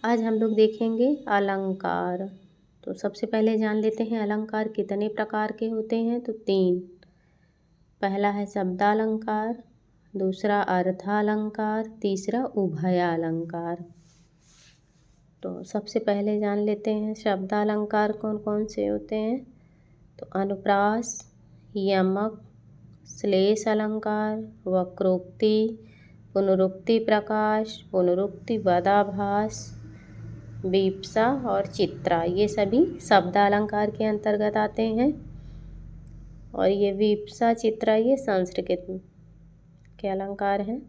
आज हम लोग देखेंगे अलंकार। तो सबसे पहले जान लेते हैं अलंकार कितने प्रकार के होते हैं। तो 3। पहला है शब्दालंकार, दूसरा अर्थालंकार, तीसरा उभयालंकार। तो सबसे पहले जान लेते हैं शब्दालंकार कौन कौन से होते हैं। तो अनुप्रास, यमक, श्लेष अलंकार, वक्रोक्ति, पुनरुक्ति प्रकाश, पुनरुक्ति वदाभास, वीप्सा और चित्रा, ये सभी शब्दालंकार के अंतर्गत आते हैं। और ये वीप्सा चित्रा ये संस्कृत के अलंकार हैं।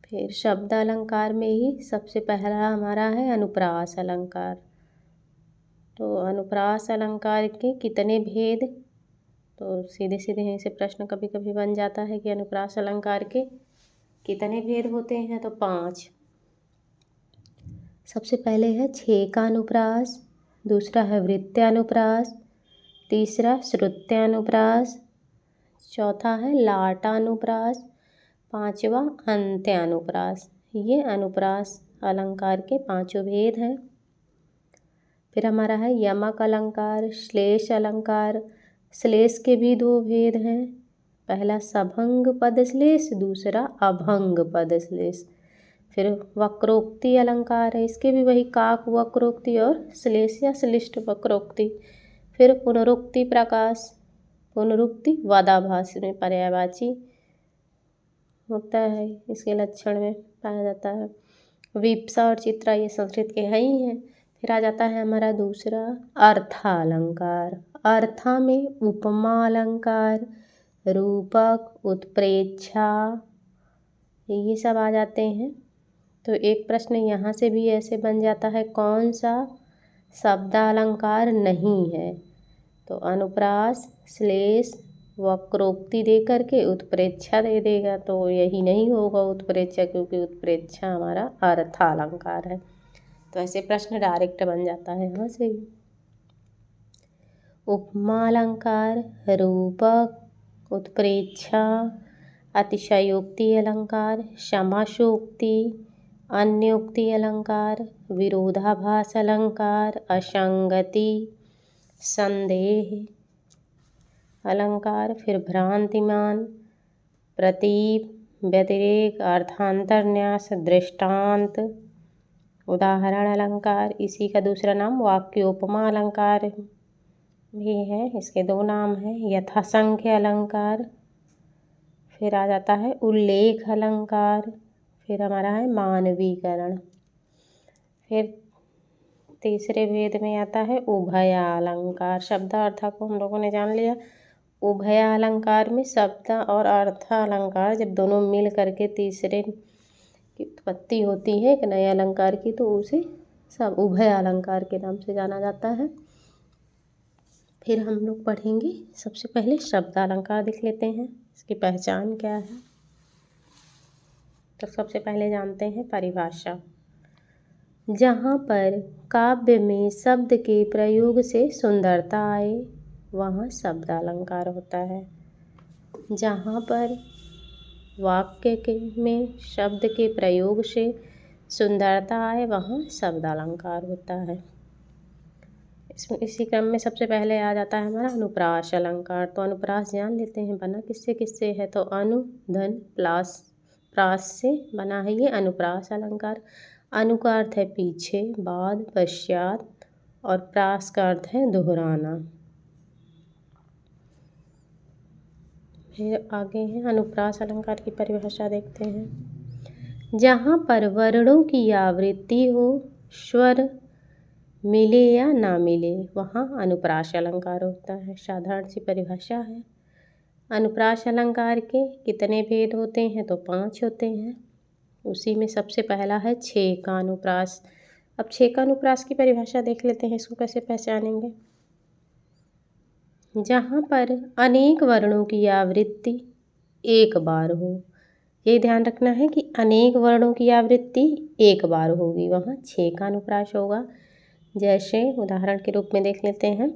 फिर शब्दालंकार में ही सबसे पहला हमारा है अनुप्रास अलंकार। तो अनुप्रास अलंकार के कितने भेद। तो सीधे सीधे यहीं से प्रश्न कभी कभी बन जाता है कि अनुप्रास अलंकार के कितने भेद होते हैं। तो 5। सबसे पहले है छेकानुप्रास, दूसरा है वृत्त्यानुप्रास, तीसरा श्रुत्यानुप्रास, चौथा है लाटानुप्रास, पांचवा अंत्यानुप्रास। ये अनुप्रास अलंकार के 5 भेद हैं। फिर हमारा है यमक अलंकार, श्लेष अलंकार। श्लेष के भी 2 भेद हैं, पहला सभंग पद श्लेष, दूसरा अभंग पद श्लेष। फिर वक्रोक्ति अलंकार है, इसके भी वही काक वक्रोक्ति और श्लेष या श्लिष्ट वक्रोक्ति। फिर पुनरुक्ति प्रकाश, पुनरुक्ति वदाभास में पर्यायवाची होता है, इसके लक्षण में पाया जाता है। वीप्सा और चित्रा ये संस्कृत के है ही हैं। फिर आ जाता है हमारा दूसरा अर्थालंकार। अर्था में उपमा अलंकार, रूपक, उत्प्रेक्षा, ये सब आ जाते हैं। तो एक प्रश्न यहाँ से भी ऐसे बन जाता है, कौन सा शब्दालंकार नहीं है। तो अनुप्रास, श्लेष, वक्रोक्ति दे करके उत्प्रेक्षा दे देगा, तो यही नहीं होगा उत्प्रेक्षा, क्योंकि उत्प्रेक्षा हमारा अर्थालंकार है। तो ऐसे प्रश्न डायरेक्ट बन जाता है यहाँ से ही। उपमा अलंकार, रूपक, उत्प्रेक्षा, अतिशयोक्ति अलंकार, समासोक्ति, अन्योक्ति अलंकार, विरोधाभास अलंकार, असंगति, संदेह अलंकार, फिर भ्रांतिमान, प्रतीप, व्यतिरेक, अर्थांतरन्यास, दृष्टांत, उदाहरण अलंकार। इसी का दूसरा नाम वाक्योपमा अलंकार भी है, इसके 2 नाम हैं, यथासंख्य अलंकार। फिर आ जाता है उल्लेख अलंकार। फिर हमारा है मानवीकरण। फिर तीसरे भेद में आता है उभयालंकार। शब्द अर्थ को हम लोगों ने जान लिया। उभयालंकार में शब्द और अर्थ अलंकार जब दोनों मिल करके तीसरे की उत्पत्ति होती है एक नए अलंकार की, तो उसे सब उभयालंकार के नाम से जाना जाता है। फिर हम लोग पढ़ेंगे, सबसे पहले शब्दालंकार देख लेते हैं, इसकी पहचान क्या है। तो सबसे पहले जानते हैं परिभाषा। जहाँ पर काव्य में शब्द के प्रयोग से सुंदरता आए वहाँ शब्दालंकार होता है। जहाँ पर वाक्य के में शब्द के प्रयोग से सुंदरता आए वहाँ शब्दालंकार होता है। इसी क्रम में सबसे पहले आ जाता है हमारा अनुप्रास अलंकार। तो अनुप्रास जान लेते हैं बना किससे किससे है। तो अनु धन प्लास प्रास से बना है ये अनुप्रास अलंकार। अनु का अर्थ है पीछे, बाद, पश्चात, और प्रास का अर्थ है दोहराना। फिर आगे है अनुप्रास अलंकार की परिभाषा देखते हैं। जहाँ पर वर्णों की आवृत्ति हो, स्वर मिले या ना मिले, वहाँ अनुप्रास अलंकार होता है। साधारण सी परिभाषा है। अनुप्रास अलंकार के कितने भेद होते हैं। तो 5 होते हैं। उसी में सबसे पहला है छेकानुप्रास। अब छेकानुप्रास की परिभाषा देख लेते हैं, इसको कैसे पहचानेंगे। जहाँ पर अनेक वर्णों की आवृत्ति एक बार हो, ये ध्यान रखना है कि अनेक वर्णों की आवृत्ति एक बार होगी, वहाँ छेकानुप्रास होगा। जैसे उदाहरण के रूप में देख लेते हैं,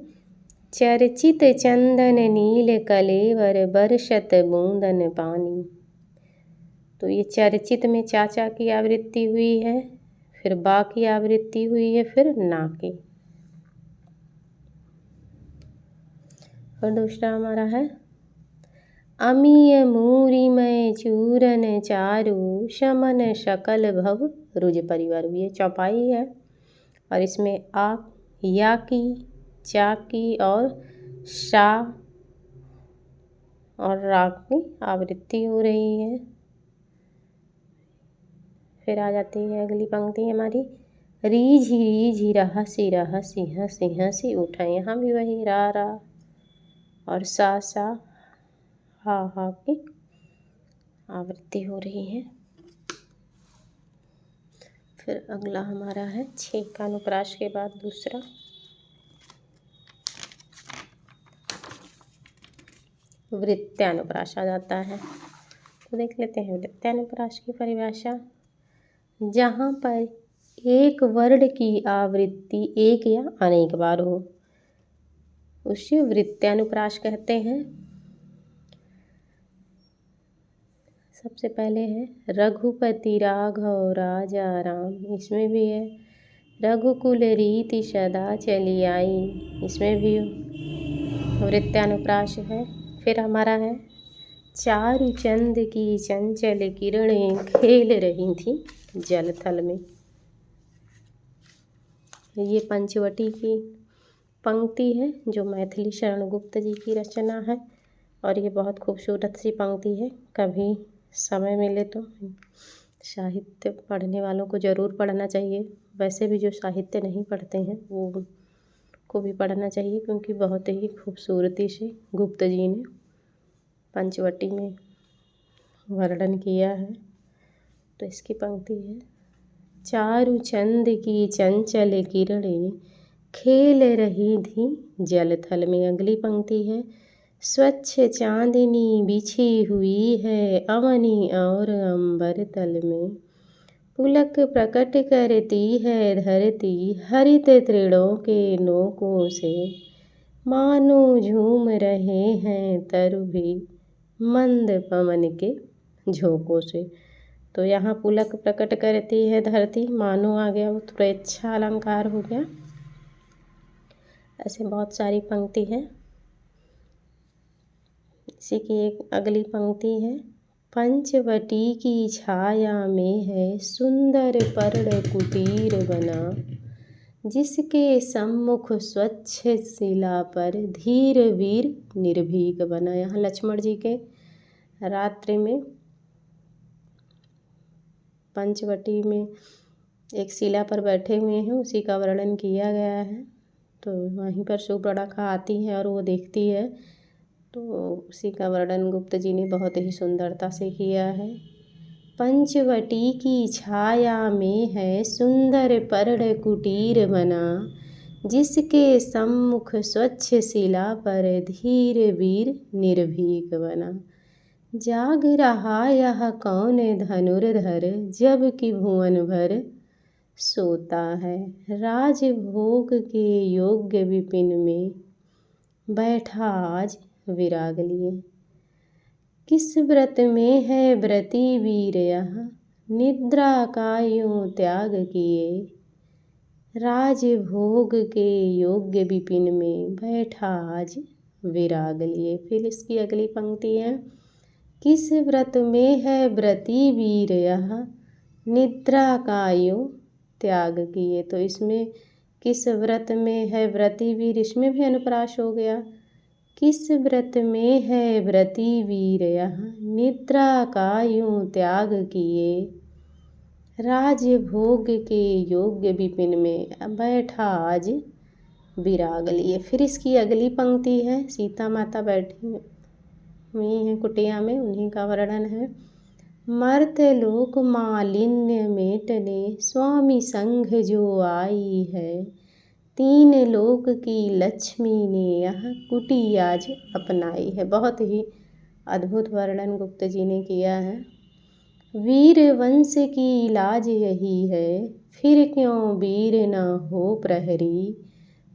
चर्चित चंदन नील कलेवर बरसत बूंदन पानी। तो ये चर्चित में चाचा की आवृत्ति हुई है। फिर बा की आवृत्ति हुई है, फिर ना की। और दूसरा हमारा है अमीय मूरिमय चूरन चारु शमन शकल भव रुज परिवारु। ये चौपाई है और इसमें आ, या की, चा की और शा और रा की आवृत्ति हो रही है। फिर आ जाती है अगली पंक्ति हमारी री झी रहा सिंह सी उठा। यहाँ भी वही रा और सा हा की आवृत्ति हो रही है। फिर अगला हमारा है छेक का अनुप्रास के बाद दूसरा वृत्त्यानुप्रास आ जाता है। तो देख लेते हैं वृत्त्यानुप्रास की परिभाषा। जहाँ पर एक वर्ण की आवृत्ति एक या अनेक बार हो उसे वृत्त्यानुप्रास कहते हैं। सबसे पहले है रघुपति राघव राजा राम, इसमें भी है रघुकुल रीति सदा चली आई, इसमें भी वृत्त्यानुप्रास है। फिर हमारा है चारु चंद की चंचल किरणें खेल रही थी जल थल में। ये पंचवटी की पंक्ति है जो मैथिली शरण गुप्त जी की रचना है और ये बहुत खूबसूरत सी पंक्ति है। कभी समय मिले तो साहित्य पढ़ने वालों को ज़रूर पढ़ना चाहिए। वैसे भी जो साहित्य नहीं पढ़ते हैं वो को भी पढ़ना चाहिए क्योंकि बहुत ही खूबसूरती से गुप्त जी ने पंचवटी में वर्णन किया है। तो इसकी पंक्ति है चारु चंद की चंचल किरणें खेल रही थी जल थल में। अगली पंक्ति है स्वच्छ चांदनी बिछी हुई है अवनी और अंबर तल में। पुलक प्रकट करती है धरती हरित तृणों के नोकों से, मानो झूम रहे हैं तरु भी मंद पवन के झोंकों से। तो यहाँ पुलक प्रकट करती है धरती, मानो आ गया, वो प्रेच्छा अलंकार हो गया। ऐसे बहुत सारी पंक्ति है। इसी की एक अगली पंक्ति है पंचवटी की छाया में है सुंदर पर्ण कुटीर बना, जिसके सम्मुख स्वच्छ शिला पर धीर वीर निर्भीक बना। यहाँ लक्ष्मण जी के रात्रि में पंचवटी में एक शिला पर बैठे हुए हैं, उसी का वर्णन किया गया है। तो वहीं पर शूर्पणखा आती है और वो देखती है, तो उसी का वर्णन गुप्त जी ने बहुत ही सुंदरता से किया है। पंचवटी की छाया में है सुंदर पर्ण कुटीर बना, जिसके सम्मुख स्वच्छ शिला पर धीर वीर निर्भीक बना। जाग रहा यह कौन धनुर्धर जबकि भुवन भर सोता है, राजभोग के योग्य विपिन में बैठा आज विराग लिए। किस व्रत में है व्रती वीर यह निद्रा का यूं त्याग किए, राजभोग के योग्य विपिन में बैठा आज विराग लिए। फिर इसकी अगली पंक्ति है किस व्रत में है व्रती वीर यह निद्रा का यूं त्याग किए। तो इसमें किस व्रत में है व्रती वीर, इसमें भी अनुप्रास हो गया। किस व्रत में है व्रती वीर यह निद्रा का यूं त्याग किए, राजभोग के योग्य विपिन में बैठा आज विराग लिए। फिर इसकी अगली पंक्ति है सीता माता बैठी हुई हैं कुटिया में, उन्हीं का वर्णन है। मर्त्यलोक मालिन्य मेटने स्वामी संघ जो आई है, तीन लोक की लक्ष्मी ने यह कुटी आज अपनाई है। बहुत ही अद्भुत वर्णन गुप्त जी ने किया है। वीर वंश की लाज यही है फिर क्यों वीर न हो प्रहरी,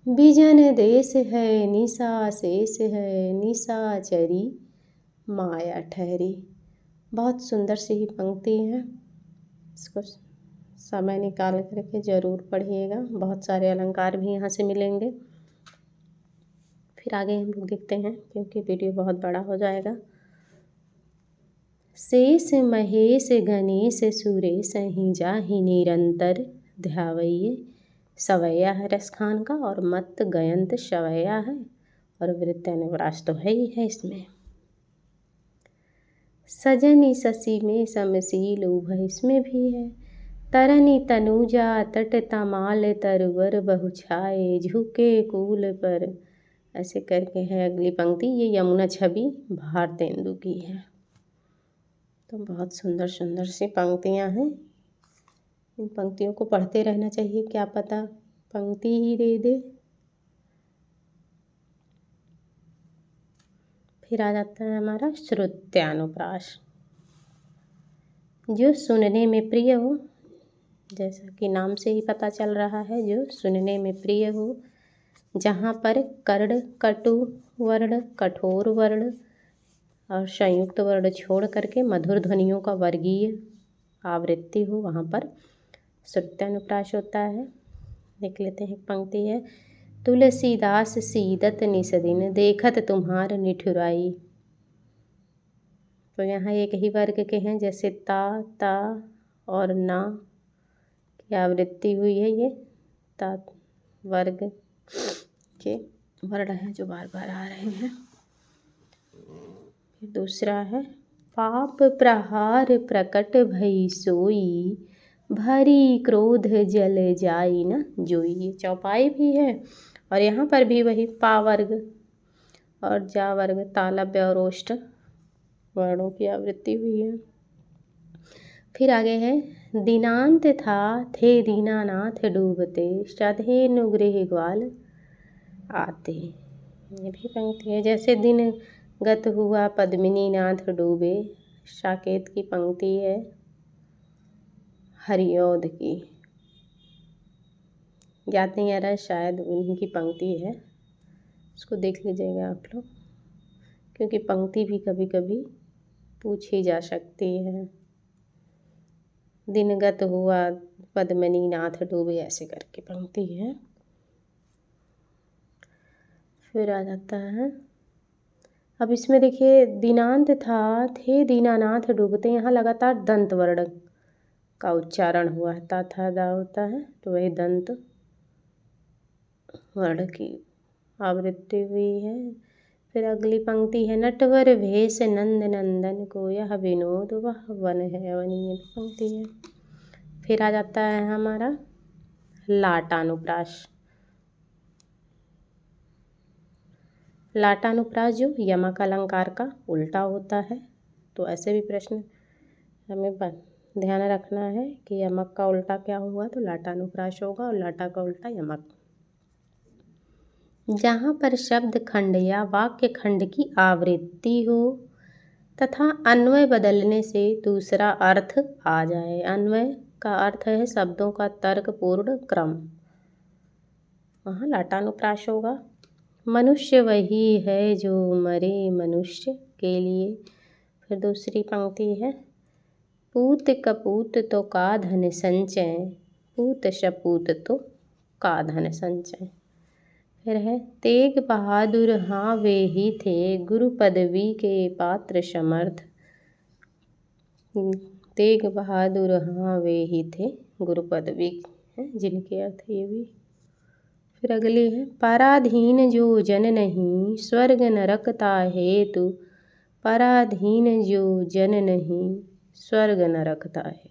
बिजन देश है निशा शेष है निशाचरी माया ठहरी। बहुत सुंदर सी ही पंक्ति है, इसको समय निकाल करके ज़रूर पढ़िएगा, बहुत सारे अलंकार भी यहाँ से मिलेंगे। फिर आगे हम लोग देखते हैं, क्योंकि वीडियो बहुत बड़ा हो जाएगा। शेष महेश गणेश सुरेश ही जाहि निरंतर ध्यावइये। सवैया है रस खान का, और मत गयंत सवैया है, और वृत्यानुप्रास तो है ही है इसमें। सजनी शशि में समशील उभय इसमें भी है। तरनी तनुजा तट तमाल तरुवर बहुछाए झुके कूल पर, ऐसे करके है अगली पंक्ति। ये यमुना छवि भारतेंदु की है। तो बहुत सुंदर सुंदर सी पंक्तियाँ हैं। इन पंक्तियों को पढ़ते रहना चाहिए, क्या पता पंक्ति ही दे दे। फिर आ जाता है हमारा श्रुत्यानुप्रास। जो सुनने में प्रिय हो, जैसा कि नाम से ही पता चल रहा है, जो सुनने में प्रिय हो। जहाँ पर कर्ण कटु वर्ण, कठोर वर्ण और संयुक्त वर्ण छोड़ करके मधुर ध्वनियों का वर्गीय आवृत्ति हो, वहाँ पर श्रुत्यानुप्रास होता है। देख लेते हैं, पंक्ति है। तुलसीदास सीदत निसदिन देखत तुम्हार निठुराई। तो यहाँ एक ही वर्ग के हैं, जैसे ता, ता और ना की आवृत्ति हुई है। ये ता वर्ग के वर्ण हैं जो बार बार आ रहे हैं। फिर दूसरा है, पाप प्रहार प्रकट भई सोई, भरी क्रोध जल जाई न जोई। ये चौपाई भी है, और यहाँ पर भी वही पा वर्ग और जा वर्ग, तालव्य और ओष्ठ वर्णों की आवृत्ति हुई है। फिर आगे है, दीनांत था थे दीनानाथ डूबते, सधेनु गृह ग्वाल आते। ये भी पंक्ति है। जैसे दिन गत हुआ पद्मिनी नाथ डूबे, साकेत की पंक्ति है, हरिऔध की। याद नहीं आ रहा है, शायद उन्हीं की पंक्ति है, इसको देख लीजिएगा आप लोग, क्योंकि पंक्ति भी कभी कभी पूछी जा सकती है। दिनगत हुआ पद्मिनी नाथ डूबे, ऐसे करके पंक्ति है। फिर आ जाता है, अब इसमें देखिए, दीनांत था थे दीनानाथ डूबते, यहाँ लगातार दंत वर्ण का उच्चारण हुआ है। ता था दा होता है, तो वही दंत वर्ण की आवृत्ति हुई है। फिर अगली पंक्ति है, नटवर भेष नंद नंदन को यह विनोद वह वन है वनी। ये पंक्ति है। फिर आ जाता है हमारा लाटानुप्रास। लाटानुप्रास जो यमक अलंकार का उल्टा होता है। तो ऐसे भी प्रश्न हमें ध्यान रखना है कि यमक का उल्टा क्या हुआ, तो लाटानुप्रास होगा, और लाटा का उल्टा यमक। जहाँ पर शब्द खंड या वाक्य खंड की आवृत्ति हो तथा अन्वय बदलने से दूसरा अर्थ आ जाए। अन्वय का अर्थ है शब्दों का तर्कपूर्ण क्रम, वहाँ लाटानुप्रास होगा। मनुष्य वही है जो मरे मनुष्य के लिए। फिर दूसरी पंक्ति है, पूत कपूत तो का धन संचय, पूत शपूत तो का धन संचय। फिर है, तेग बहादुर हाँ वे ही थे, गुरु पदवी के पात्र समर्थ। तेग बहादुर हाँ वे ही थे, गुरु पदवी है जिनके अर्थ ये भी। फिर अगली है, पराधीन जो जन नहीं, स्वर्ग नरकता हेतु, पराधीन जो जन नहीं, स्वर्ग नरकता है।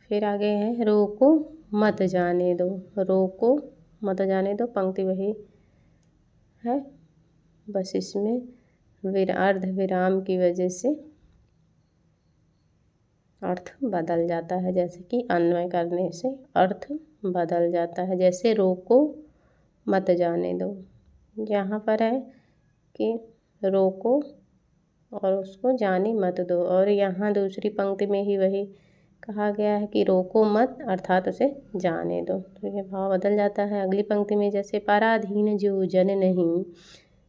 फिर आगे है, रोको मत जाने दो, रोको मत जाने दो, पंक्ति वही है, बस इसमें अर्ध विराम की वजह से अर्थ बदल जाता है, जैसे कि अन्वय करने से अर्थ बदल जाता है। जैसे रोको मत जाने दो, यहाँ पर है कि रोको और उसको जाने मत दो, और यहाँ दूसरी पंक्ति में ही वही कहा गया है कि रोको मत अर्थात उसे जाने दो, तो ये भाव बदल जाता है। अगली पंक्ति में जैसे पराधीन जो जन नहीं,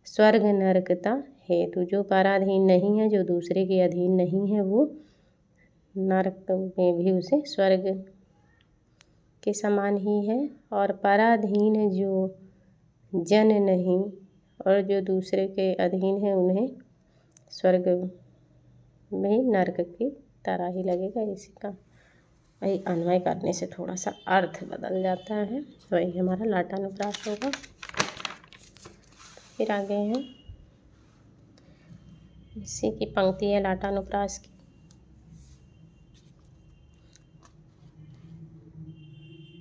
स्वर्ग नरकता हेतु, जो पराधीन नहीं है, जो दूसरे के अधीन नहीं है, वो नरक में भी उसे स्वर्ग के समान ही है। और पराधीन जो जन नहीं, और जो दूसरे के अधीन है उन्हें स्वर्ग में नरक की तरह ही लगेगा। इसी का वही अन्वय करने से थोड़ा सा अर्थ बदल जाता है, वही हमारा लाटानुप्रास होगा। फिर आगे हैं, इसी की पंक्ति है लाटानुप्रास की।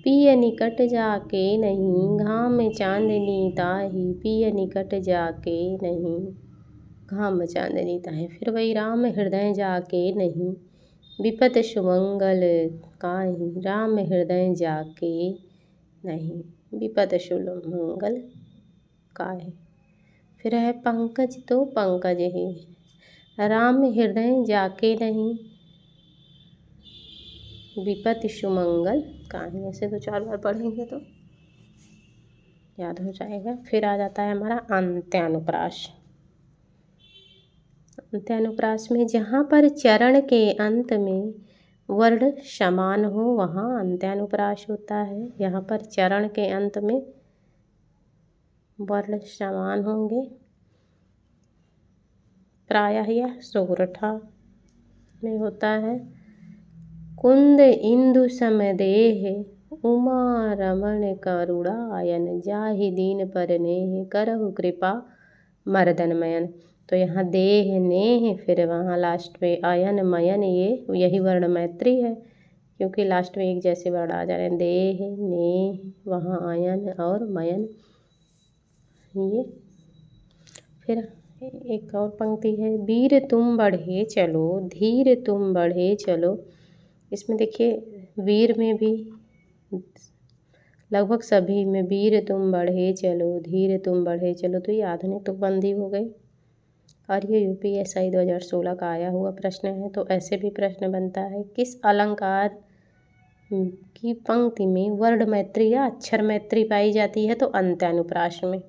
पिय निकट जाके नहीं घाम चांदनी ताही, पिय निकट जाके नहीं घाम चांदनी ताही। फिर वही राम हृदय जाके नहीं विपत सुमंगल काहि, राम हृदय जाके नहीं विपत सुमंगल काहि। फिर है पंकज तो पंकज ही, राम हृदय जाके नहीं विपत सुमंगल काहि। ऐसे तो 4 बार पढ़ेंगे तो याद हो जाएगा। फिर आ जाता है हमारा अंत्यानुप्रास। अंत्यानुप्रास में जहाँ पर चरण के अंत में वर्ण समान हो वहाँ अंत्यानुप्रास होता है। यहाँ पर चरण के अंत में वर्ण समान होंगे, प्रायः यह सोरठा में होता है। कुंद इंदु समदेह उमा रमण करुणायन, जाहि दीन पर नेह करहु कृपा मर्दनमयन। तो यहाँ देह नेह, फिर वहाँ लास्ट में अयन मयन, ये यही वर्ण मैत्री है, क्योंकि लास्ट में एक जैसे वर्ण आ जा रहे हैं। देह नेह, वहाँ अयन और मयन ये। फिर एक और पंक्ति है, वीर तुम बढ़े चलो धीर तुम बढ़े चलो। इसमें देखिए वीर में भी लगभग सभी में वीर तुम बढ़े चलो धीर तुम बढ़े चलो, तो ये आधुनिक तुकबंदी हो गई। और ये UPSI 2016 का आया हुआ प्रश्न है। तो ऐसे भी प्रश्न बनता है, किस अलंकार की पंक्ति में वर्ण मैत्री या अक्षर मैत्री पाई जाती है? तो अंत्यानुप्रास में।